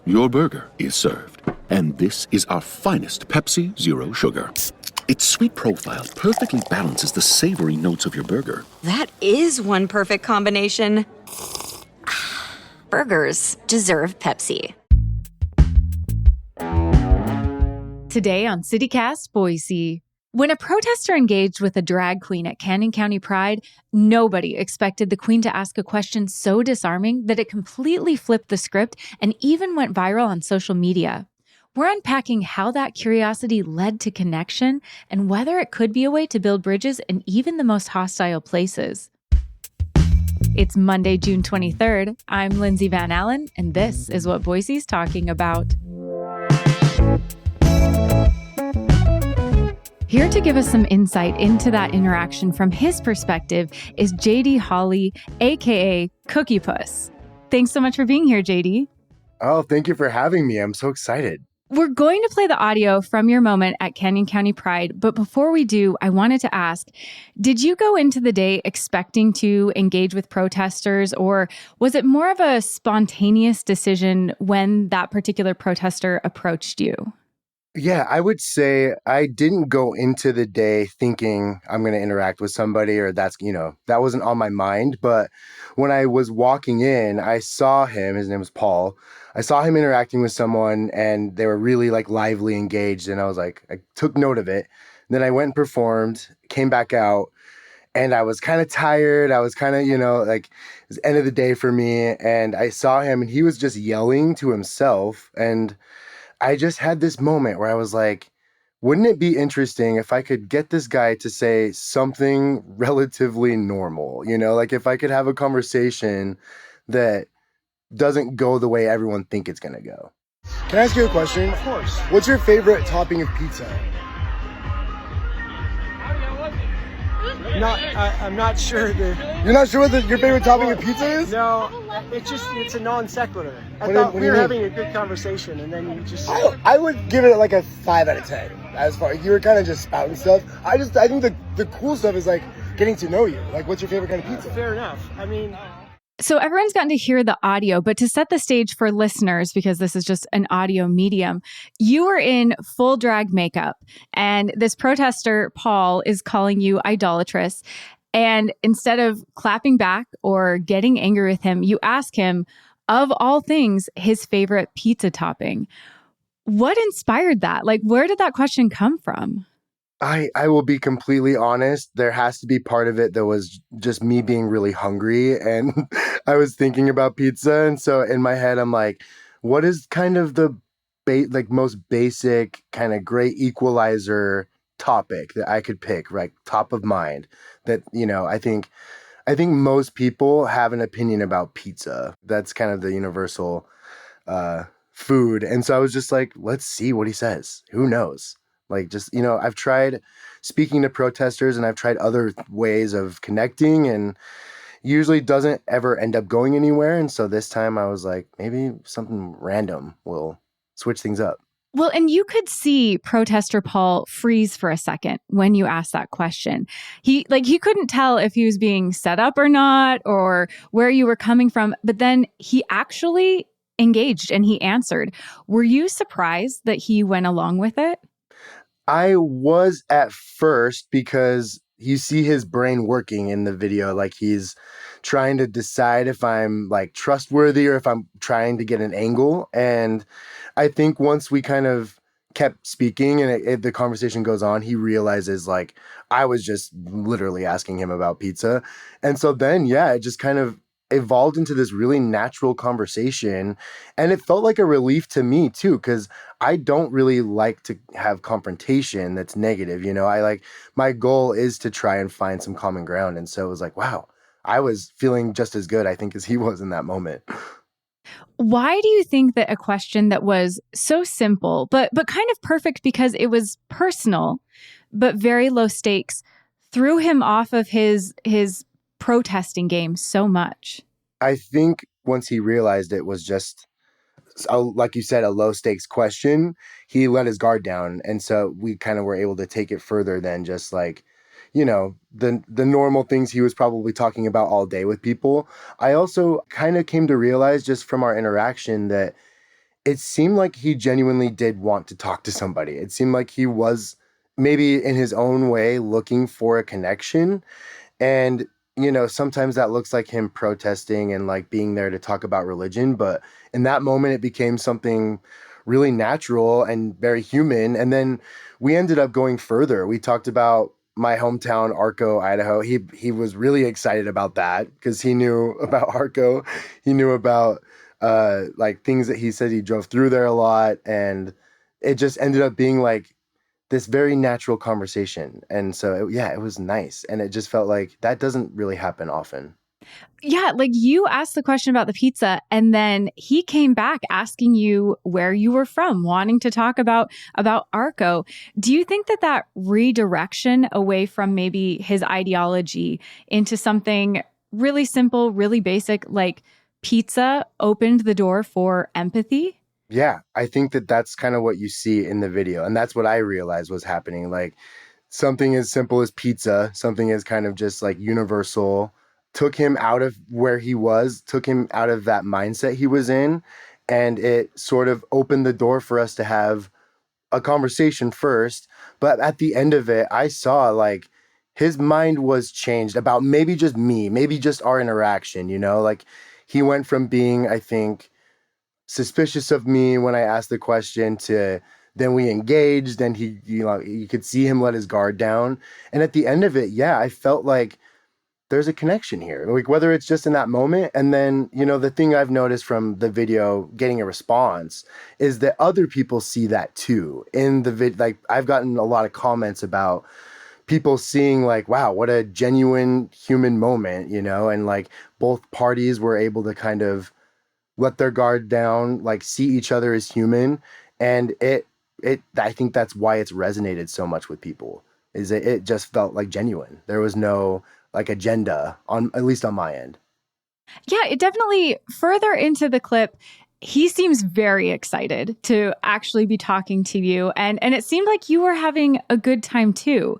Your burger is served. And this is our finest Pepsi Zero Sugar. Its sweet profile perfectly balances the savory notes of your burger. That is one perfect combination. Burgers deserve Pepsi. Today on CityCast Boise. When a protester engaged with a drag queen at Canyon County Pride, nobody expected the queen to ask a question so disarming that it completely flipped the script and even went viral on social media. We're unpacking how that curiosity led to connection and whether it could be a way to build bridges in even the most hostile places. It's Monday, June 23rd. I'm Lindsay Van Allen, and this is what Boise's talking about. Here to give us some insight into that interaction from his perspective is JD Hawley, aka Cookie Puss. Thanks so much for being here, JD. Oh, thank you for having me. I'm so excited. We're going to play the audio from your moment at Canyon County Pride, but before we do, I wanted to ask, did you go into the day expecting to engage with protesters, or was it more of a spontaneous decision when that particular protester approached you? Yeah, I would say I didn't go into the day thinking I'm going to interact with somebody or that wasn't on my mind. But when I was walking in, I saw him. His name was Paul. I saw him interacting with someone and they were really like engaged. And I was like, I took note of it. Then I went and performed, came back out, and I was kind of tired. I was kind of, it was the end of the day for me. And I saw him and he was just yelling to himself. And I just had this moment where I was like, wouldn't it be interesting if I could get this guy to say something relatively normal? Like if I could have a conversation that doesn't go the way everyone think it's going to go. Can I ask you a question? Of course. What's your favorite topping of pizza? I'm not sure. You're not sure what your favorite topping of pizza is? No, it's a non sequitur. I What thought do we you were mean? having a good conversation, and then you just. I would give it like a 5 out of 10. As far you were kind of just spouting stuff. I think the cool stuff is like getting to know you. Like, what's your favorite kind of pizza? Fair enough. I mean. So everyone's gotten to hear the audio, but to set the stage for listeners, because this is just an audio medium, you were in full drag makeup, and this protester, Paul, is calling you idolatrous. And instead of clapping back or getting angry with him, you ask him, of all things, his favorite pizza topping. What inspired that? Like, where did that question come from? I will be completely honest. There has to be part of it that was just me being really hungry and I was thinking about pizza. And so in my head, I'm like, what is kind of the most basic kind of great equalizer topic that I could pick, right? Top of mind that, I think most people have an opinion about pizza. That's kind of the universal food. And so I was just like, let's see what he says. Who knows? Like, just, I've tried speaking to protesters and I've tried other ways of connecting and usually doesn't ever end up going anywhere. And so this time I was like, maybe something random will switch things up. Well, and you could see protester Paul freeze for a second when you asked that question. He couldn't tell if he was being set up or not or where you were coming from, but then he actually engaged and he answered. Were you surprised that he went along with it? I was at first because you see his brain working in the video. Like he's trying to decide if I'm like trustworthy or if I'm trying to get an angle. And I think once we kind of kept speaking and the conversation goes on, he realizes like I was just literally asking him about pizza. And so then, yeah, it just kind of evolved into this really natural conversation. And it felt like a relief to me too, because I don't really like to have confrontation that's negative. My goal is to try and find some common ground. And so it was like, wow, I was feeling just as good, I think, as he was in that moment. Why do you think that a question that was so simple, but kind of perfect because it was personal, but very low stakes, threw him off of his protesting game so much? I think once he realized it was just, like you said, a low stakes question, he let his guard down. And so we kind of were able to take it further than just like, the normal things he was probably talking about all day with people. I also kind of came to realize just from our interaction that it seemed like he genuinely did want to talk to somebody. It seemed like he was maybe in his own way looking for a connection. And, sometimes that looks like him protesting and like being there to talk about religion. But in that moment, it became something really natural and very human. And then we ended up going further. We talked about my hometown, Arco, Idaho. He was really excited about that because he knew about Arco. He knew about like things that he said he drove through there a lot. And it just ended up being like this very natural conversation. And so, it was nice. And it just felt like that doesn't really happen often. Yeah, like you asked the question about the pizza, and then he came back asking you where you were from, wanting to talk about Arco. Do you think that redirection away from maybe his ideology into something really simple, really basic, like pizza, opened the door for empathy? Yeah, I think that that's kind of what you see in the video. And that's what I realized was happening. Like something as simple as pizza, something as kind of just like universal, took him out of where he was, took him out of that mindset he was in. And it sort of opened the door for us to have a conversation first. But at the end of it, I saw like his mind was changed about maybe just me, maybe just our interaction, like he went from being, I think, suspicious of me when I asked the question to then we engaged and he, you could see him let his guard down. And at the end of it, I felt like there's a connection here, like whether it's just in that moment. And then, the thing I've noticed from the video getting a response is that other people see that too in the video. Like I've gotten a lot of comments about people seeing like, wow, what a genuine human moment, and like both parties were able to kind of let their guard down, like see each other as human. And I think that's why it's resonated so much with people, is that it just felt like genuine. There was no like agenda at least on my end. Yeah, it definitely, further into the clip, he seems very excited to actually be talking to you. And it seemed like you were having a good time too.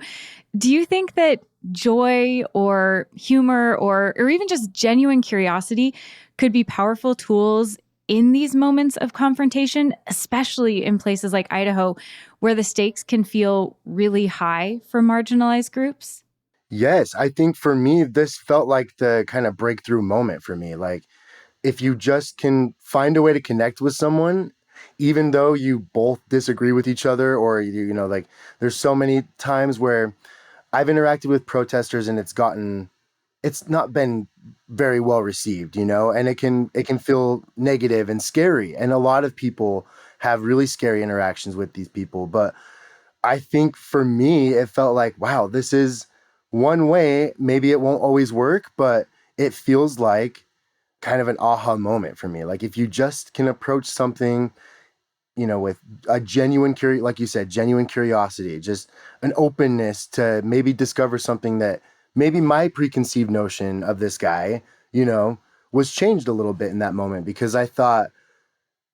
Do you think that joy or humor or even just genuine curiosity could be powerful tools in these moments of confrontation, especially in places like Idaho, where the stakes can feel really high for marginalized groups? Yes, I think for me, this felt like the kind of breakthrough moment for me. Like if you just can find a way to connect with someone, even though you both disagree with each other, or, like there's so many times where I've interacted with protesters and it's not been very well received, and it can feel negative and scary. And a lot of people have really scary interactions with these people. But I think for me, it felt like, wow, this is one way. Maybe it won't always work, but it feels like kind of an aha moment for me. Like if you just can approach something, with a genuine like you said, genuine curiosity, just an openness to maybe discover something that maybe my preconceived notion of this guy, was changed a little bit in that moment, because I thought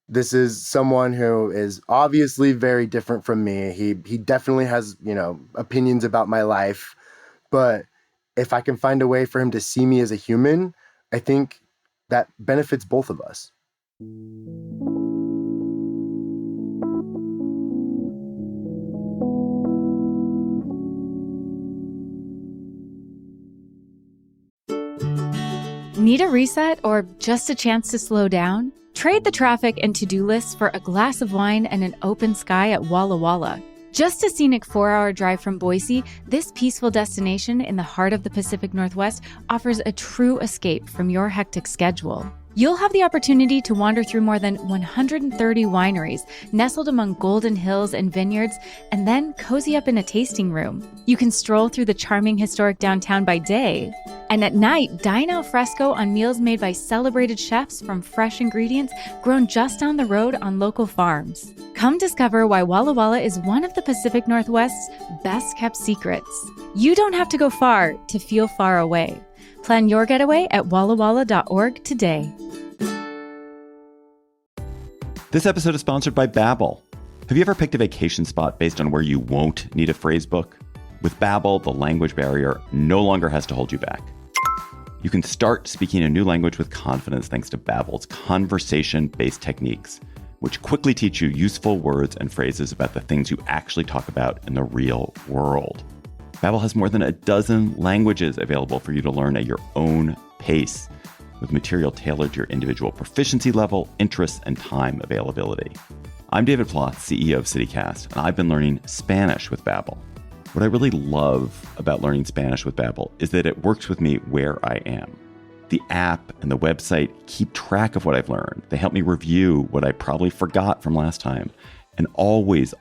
this is someone who is obviously very different from me. He definitely has, opinions about my life, but if I can find a way for him to see me as a human, I think that benefits both of us. Need a reset or just a chance to slow down? Trade the traffic and to-do lists for a glass of wine and an open sky at Walla Walla. Just a scenic 4-hour drive from Boise, this peaceful destination in the heart of the Pacific Northwest offers a true escape from your hectic schedule. You'll have the opportunity to wander through more than 130 wineries nestled among golden hills and vineyards, and then cozy up in a tasting room. You can stroll through the charming historic downtown by day, and at night, dine al fresco on meals made by celebrated chefs from fresh ingredients grown just down the road on local farms. Come discover why Walla Walla is one of the Pacific Northwest's best-kept secrets. You don't have to go far to feel far away. Plan your getaway at wallawalla.org today. This episode is sponsored by Babbel. Have you ever picked a vacation spot based on where you won't need a phrase book? With Babbel, the language barrier no longer has to hold you back. You can start speaking a new language with confidence thanks to Babbel's conversation-based techniques. which quickly teach you useful words and phrases about the things you actually talk about in the real world. Babbel has more than a dozen languages available for you to learn at your own pace, with material tailored to your individual proficiency level, interests, and time availability. I'm David Ploth, CEO of CityCast, and I've been learning Spanish with Babbel. What I really love about learning Spanish with Babbel is that it works with me where I am. The app and the website keep track of what I've learned. They help me review what I probably forgot from last time, and always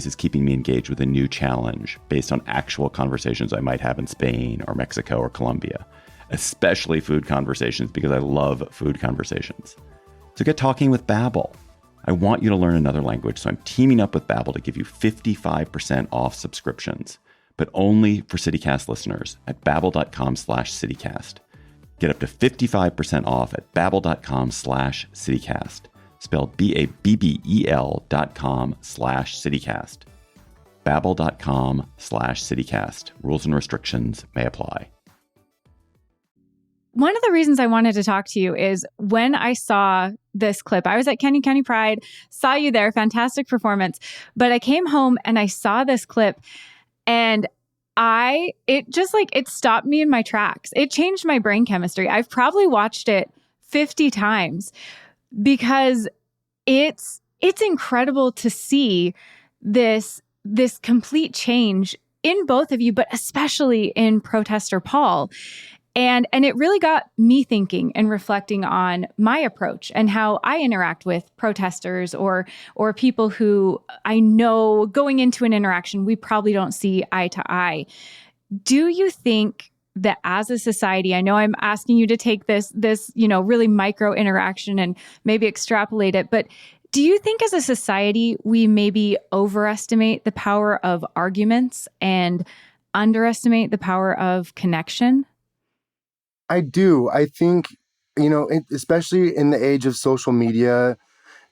is keeping me engaged with a new challenge based on actual conversations I might have in Spain or Mexico or Colombia, especially food conversations, because I love food conversations. So get talking with Babbel. I want you to learn another language, so I'm teaming up with Babbel to give you 55% off subscriptions, but only for CityCast listeners at babbel.com/CityCast. Get up to 55% off at babbel.com/CityCast, spelled BABBEL.com/CityCast. Babbel.com/CityCast. Rules and restrictions may apply. One of the reasons I wanted to talk to you is when I saw this clip, I was at Canyon County Pride, saw you there, fantastic performance, but I came home and I saw this clip and it stopped me in my tracks. It changed my brain chemistry. I've probably watched it 50 times because it's incredible to see this complete change in both of you, but especially in protester Paul. And it really got me thinking and reflecting on my approach and how I interact with protesters or people who I know going into an interaction, we probably don't see eye to eye. Do you think that as a society, I know I'm asking you to take this really micro interaction and maybe extrapolate it, but do you think as a society, we maybe overestimate the power of arguments and underestimate the power of connection? I do. I think, especially in the age of social media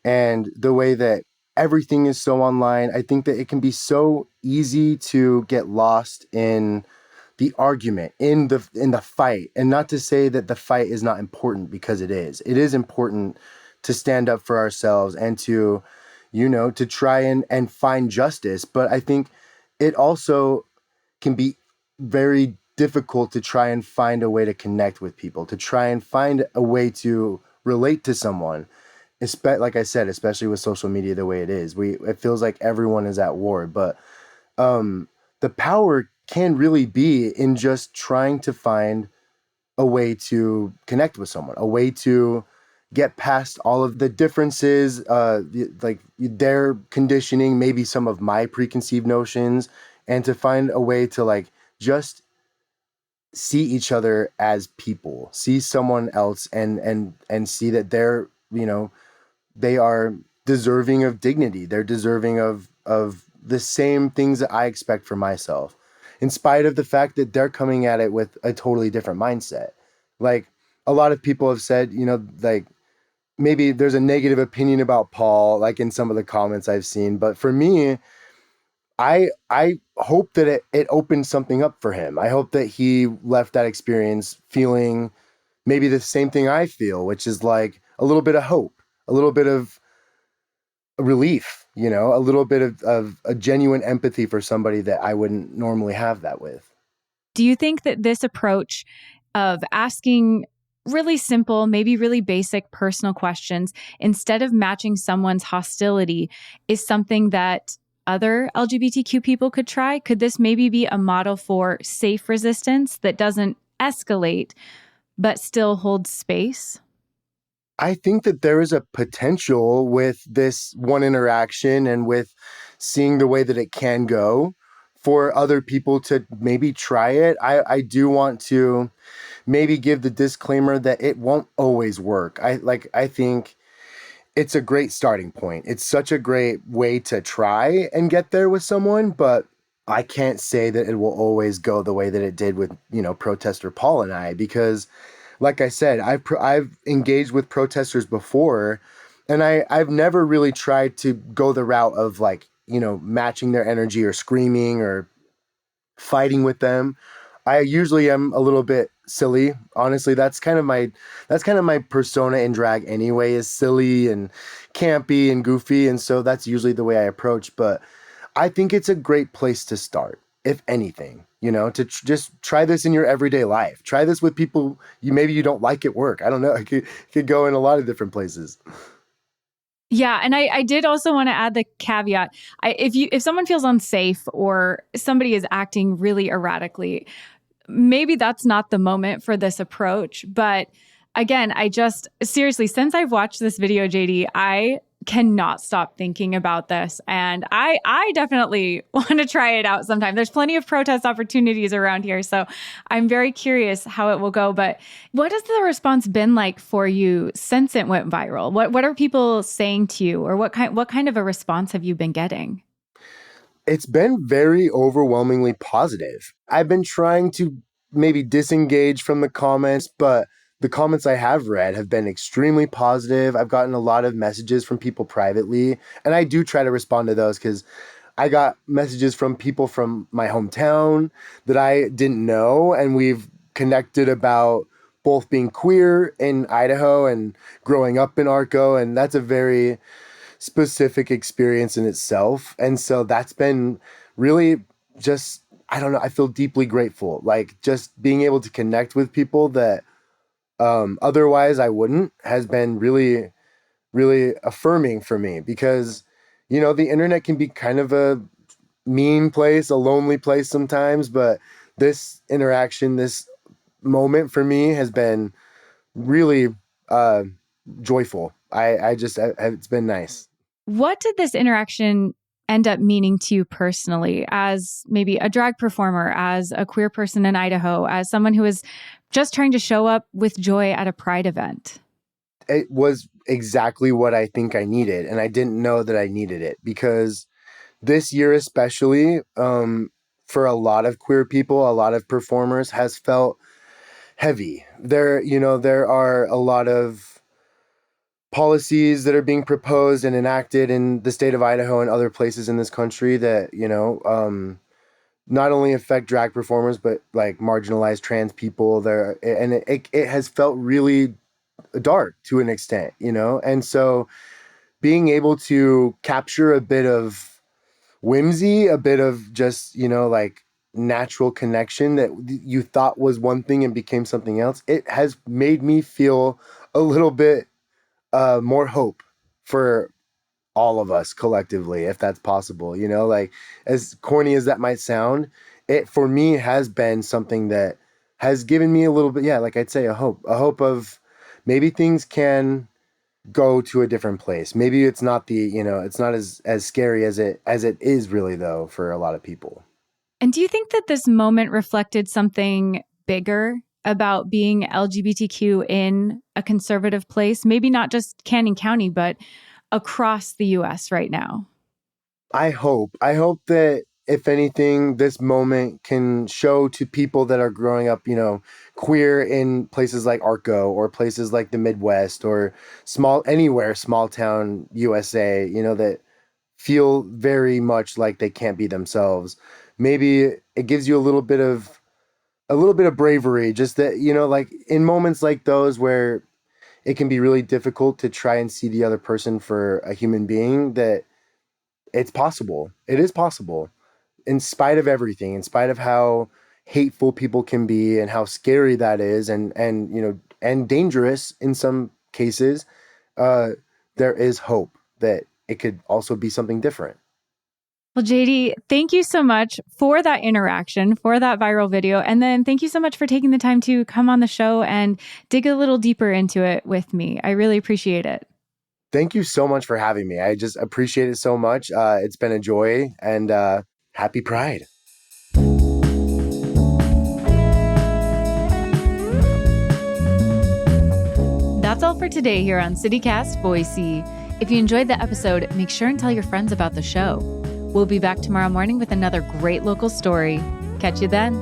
and the way that everything is so online, I think that it can be so easy to get lost in the argument, in the fight. And not to say that the fight is not important, because it is. It is important to stand up for ourselves and to try and find justice. But I think it also can be very difficult to try and find a way to connect with people, to try and find a way to relate to someone. Like I said, especially with social media the way it is, it feels like everyone is at war. But the power can really be in just trying to find a way to connect with someone, a way to get past all of the differences, like their conditioning, maybe some of my preconceived notions, and to find a way to just see each other as people, see someone else and see that they are deserving of dignity. They're deserving of the same things that I expect for myself, in spite of the fact that they're coming at it with a totally different mindset. Like a lot of people have said, maybe there's a negative opinion about Paul, like in some of the comments I've seen. But for me, I hope that it opened something up for him. I hope that he left that experience feeling maybe the same thing I feel, which is like a little bit of hope, a little bit of relief, a little bit of a genuine empathy for somebody that I wouldn't normally have that with. Do you think that this approach of asking really simple, maybe really basic personal questions instead of matching someone's hostility is something that other LGBTQ people could try? Could this maybe be a model for safe resistance that doesn't escalate, but still holds space? I think that there is a potential with this one interaction and with seeing the way that it can go for other people to maybe try it. I do want to maybe give the disclaimer that it won't always work. I think it's a great starting point. It's such a great way to try and get there with someone, but I can't say that it will always go the way that it did with, protester Paul and I, because like I said, I've engaged with protesters before, and I've never really tried to go the route of matching their energy or screaming or fighting with them. I usually am a little bit silly. Honestly, that's kind of my persona in drag anyway, is silly and campy and goofy. And so that's usually the way I approach. But I think it's a great place to start, if anything, to just try this in your everyday life. Try this with people maybe you don't like at work. I don't know. It could go in a lot of different places. Yeah. And I did also want to add the caveat. If someone feels unsafe or somebody is acting really erratically, maybe that's not the moment for this approach. But again, seriously, since I've watched this video, JD, I cannot stop thinking about this. And I definitely want to try it out sometime. There's plenty of protest opportunities around here. So I'm very curious how it will go. But what has the response been like for you since it went viral? What are people saying to you, or what kind of a response have you been getting? It's been very overwhelmingly positive. I've been trying to maybe disengage from the comments, but the comments I have read have been extremely positive. I've gotten a lot of messages from people privately, and I do try to respond to those because I got messages from people from my hometown that I didn't know, and we've connected about both being queer in Idaho and growing up in Arco, and that's a very specific experience in itself. And so that's been really just, I don't know, I feel deeply grateful. Like just being able to connect with people that otherwise I wouldn't has been really, really affirming for me because, the internet can be kind of a mean place, a lonely place sometimes, but this interaction, this moment for me has been really joyful. It's been nice. What did this interaction end up meaning to you personally, as maybe a drag performer, as a queer person in Idaho, as someone who is just trying to show up with joy at a Pride event? It was exactly what I think I needed, and I didn't know that I needed it because this year especially, for a lot of queer people, a lot of performers, has felt heavy. There are a lot of policies that are being proposed and enacted in the state of Idaho and other places in this country that, not only affect drag performers, but like marginalized trans people there. And it has felt really dark to an extent, And so being able to capture a bit of whimsy, a bit of just, like natural connection that you thought was one thing and became something else, it has made me feel a little bit more hope for all of us collectively, if that's possible, like as corny as that might sound, it for me has been something that has given me a little bit, like I'd say a hope of maybe things can go to a different place. Maybe it's not it's not as scary as it is really though for a lot of people. And do you think that this moment reflected something bigger about being LGBTQ in a conservative place, maybe not just Canyon County, but across the US right now? I hope that if anything, this moment can show to people that are growing up, queer in places like Arco or places like the Midwest or small town USA, that feel very much like they can't be themselves. Maybe it gives you a little bit of bravery, just that, like in moments like those where it can be really difficult to try and see the other person for a human being, that it's possible. It is possible in spite of everything, in spite of how hateful people can be and how scary that is. And dangerous in some cases, there is hope that it could also be something different. Well, JD, thank you so much for that interaction, for that viral video. And then thank you so much for taking the time to come on the show and dig a little deeper into it with me. I really appreciate it. Thank you so much for having me. I just appreciate it so much. It's been a joy, and happy Pride. That's all for today here on CityCast Boise. If you enjoyed the episode, make sure and tell your friends about the show. We'll be back tomorrow morning with another great local story. Catch you then.